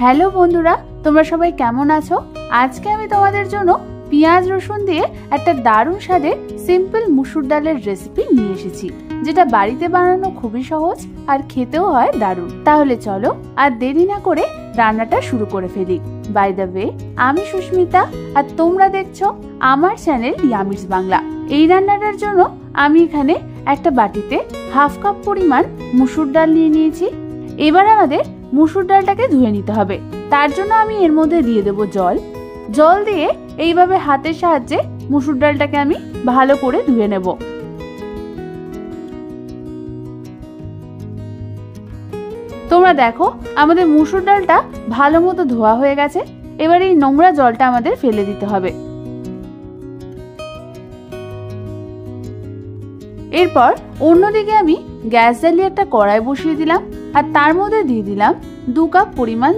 Hello বন্ধুরা, তোমরা সবাই কেমন আছো? আজকে আমি তোমাদের জন্য পেঁয়াজ রসুন দিয়ে একটা দারুণ স্বাদের সিম্পল মুসুর ডালের রেসিপি নিয়ে এসেছি, যেটা বাড়িতে বানানো খুবই সহজ আর খেতেও হয় দারুণ। তাহলে চলো আর দেরি না করে রান্নাটা শুরু করে ফেলি। বাই দ্য ওয়ে, আমি সুস্মিতা আর তোমরা দেখছো আমার চ্যানেল ইয়ামিস বাংলা। এই রান্নাটার জন্য আমি এখানে একটা বাটিতে হাফ কাপ পরিমাণ মুসুর ডাল নিয়ে নিয়েছি। এবার আমাদের মুসুর ডালটাকে ধুয়ে নিতে হবে। তার জন্য আমি এর মধ্যে দিয়ে দেব জল দিয়ে এইভাবে হাতের সাহায্যে মুসুর ডালটাকে আমি ভালো করে ধুয়ে নেব। তোমরা দেখো আমাদের মুসুর ডালটা ভালো মতো ধোয়া হয়ে গেছে। এবার এই নোংরা জলটা আমাদের ফেলে দিতে হবে। এরপর অন্যদিকে আমি গ্যাস জ্বালিয়ে একটা কড়াই বসিয়ে দিলাম আর তার মধ্যে দিয়ে দিলাম 2 কাপ পরিমাণ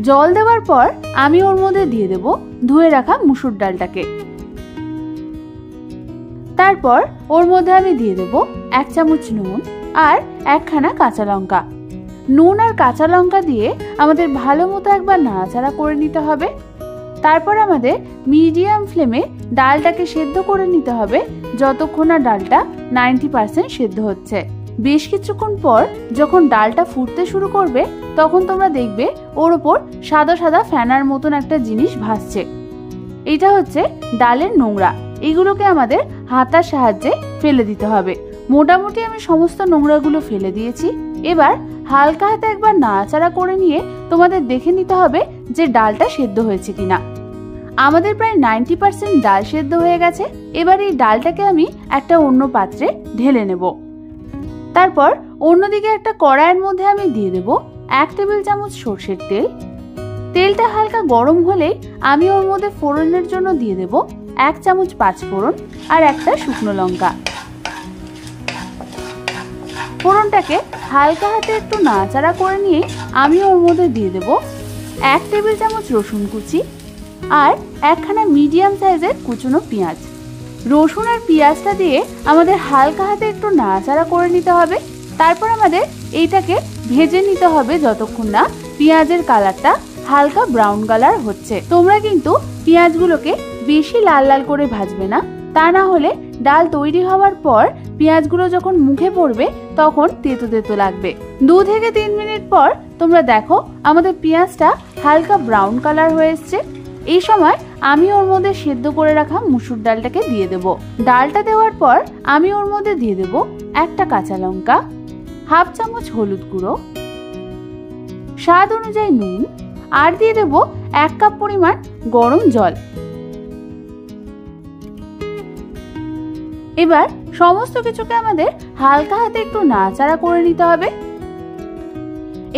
জল দেওয়ার পর আমি ওর মধ্যে দিয়ে দেব ধুয়ে রাখা মুসুর ডালটাকে। তারপর ওর মধ্যে আমি দিয়ে দেব 1 চামচ নুন আর 1খানা কাঁচা লঙ্কা। নুন আর কাঁচা লঙ্কা দিয়ে আমাদের ভালো মতো একবার নাড়াচাড়া করে নিতে হবে। তারপর আমাদের মিডিয়াম ফ্লেমে ডালটাকে সেদ্ধ করে নিতে হবে যতক্ষণ না ডালটা 90% সেদ্ধ হচ্ছে। বেশ কিছুক্ষণ পর যখন ডালটা ফুটতে শুরু করবে তখন তোমরা দেখবে ওর ওপর সাদা সাদা ফেনার মতন একটা জিনিস ভাসছে। এটা হচ্ছে ডালের নোংরা। এগুলোকে আমাদের হাতার সাহায্যে ফেলে দিতে হবে। মোটামুটি আমি সমস্ত নোংরাগুলো ফেলে দিয়েছি। এবার হালকা হাতে একবার নাড়াচাড়া করে নিয়ে তোমাদের দেখে নিতে হবে যে ডালটা সেদ্ধ হয়েছে কিনা। আমাদের প্রায় 90% ডাল সেদ্ধ হয়ে গেছে। এবার এই ডালটাকে আমি একটা অন্য পাত্রে ঢেলে নেব। তারপর অন্যদিকে একটা কড়াইয়ের মধ্যে আমি দিয়ে দেব 1 টেবিল চামচ সরষের তেল। তেলটা হালকা গরম হলেই আমি ওর মধ্যে ফোড়নের জন্য দিয়ে দেব 1 চামচ 5 ফোড়ন আর একটা শুকনো লঙ্কা। ফোড়নটাকে হালকা হাতে একটু নাড়াচাড়া করে নিয়ে আমি ওর মধ্যে দিয়ে দেব 1 টেবিল চামচ রসুন কুচি আর 1খানা মিডিয়াম সাইজের কুচনো পেঁয়াজ। রসুন আর পেঁয়াজটা দিয়ে আমাদের হালকা হাতে একটু নাড়াচাড়া করে নিতে হবে। তারপর আমাদের এইটাকে ভেজে নিতে হবে যতক্ষণ না পেঁয়াজের কালারটা হালকা ব্রাউন কালার হচ্ছে। তোমরা কিন্তু পেঁয়াজগুলোকে বেশি লাল লাল করে ভাজবে না, তা না হলে ডাল তৈরি হওয়ার পর পেঁয়াজগুলো যখন মুখে পড়বে তখন তেতো তেতো লাগবে। 2 থেকে 3 মিনিট পর তোমরা দেখো আমাদের পেঁয়াজটা হালকা ব্রাউন কালার হয়ে এসছে। এই সময় আমি ওর মধ্যে সেদ্ধ করে রাখা মুসুর ডালটাকে দিয়ে দেব। ডালটা দেওয়ার পর আমি ওর মধ্যে দিয়ে দেব 1টা কাঁচা লঙ্কা, হাফ চামচ হলুদ গুঁড়ো, স্বাদ অনুযায়ী নুন আর দিয়ে দেব 1 কাপ পরিমাণ গরম জল। এবার সমস্ত কিছুকে আমাদের হালকা হাতে একটু নাড়াচাড়া করে নিতে হবে।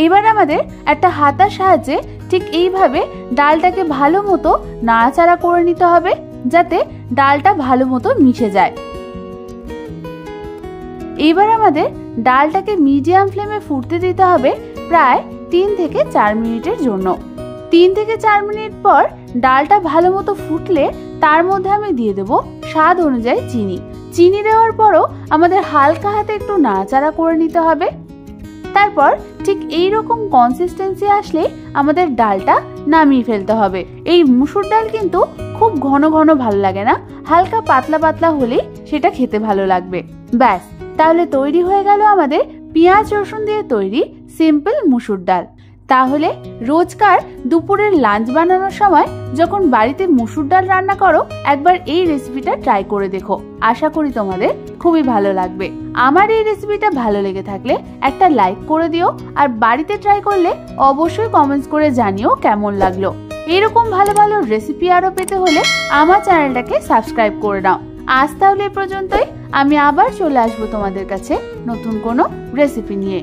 এবার আমাদের একটা হাতার সাহায্যে ঠিক এইভাবে ডালটাকে ভালো মতো নাড়াচাড়া করে নিতে হবে যাতে ডালটা ভালো মতো মিশে যায়। এবার আমাদের ডালটাকে মিডিয়াম ফ্লেমে ফুটতে দিতে হবে প্রায় 3 থেকে 4 মিনিটের জন্য। 3 থেকে 4 মিনিট পর ডালটা ভালো মতো ফুটলে তার মধ্যে আমি দিয়ে দেব স্বাদ অনুযায়ী চিনি দেওয়ার পরও আমাদের হালকা হাতে একটু নাড়াচাড়া করে নিতে হবে। তারপর ঠিক এই রকম কনসিস্টেন্সি আসলে আমাদের ডালটা নামিয়ে ফেলতে হবে। এই মুসুর ডাল কিন্তু খুব ঘন ঘন ভালো লাগে না, হালকা পাতলা পাতলা হলেই সেটা খেতে ভালো লাগবে। ব্যাস, তাহলে তৈরি হয়ে গেল আমাদের পেঁয়াজ রসুন দিয়ে তৈরি সিম্পল মুসুর ডাল। তাহলে রোজকার দুপুরের লাঞ্চ বানানোর সময় যখন বাড়িতে মুসুর ডাল রান্না করো একবার এই রেসিপিটা ট্রাই করে দেখো। আশা করি তোমাদের খুবই ভালো লাগবে। আমার এই রেসিপিটা ভালো লেগে থাকলে একটা লাইক করে দিও আর বাড়িতে ট্রাই করলে অবশ্যই কমেন্টস করে জানিও কেমন লাগলো। এরকম ভালো ভালো রেসিপি আরো পেতে হলে আমার চ্যানেলটাকে সাবস্ক্রাইব করে নাও। আজ তাহলে এ পর্যন্তই। আমি আবার চলে আসবো তোমাদের কাছে নতুন কোনো রেসিপি নিয়ে।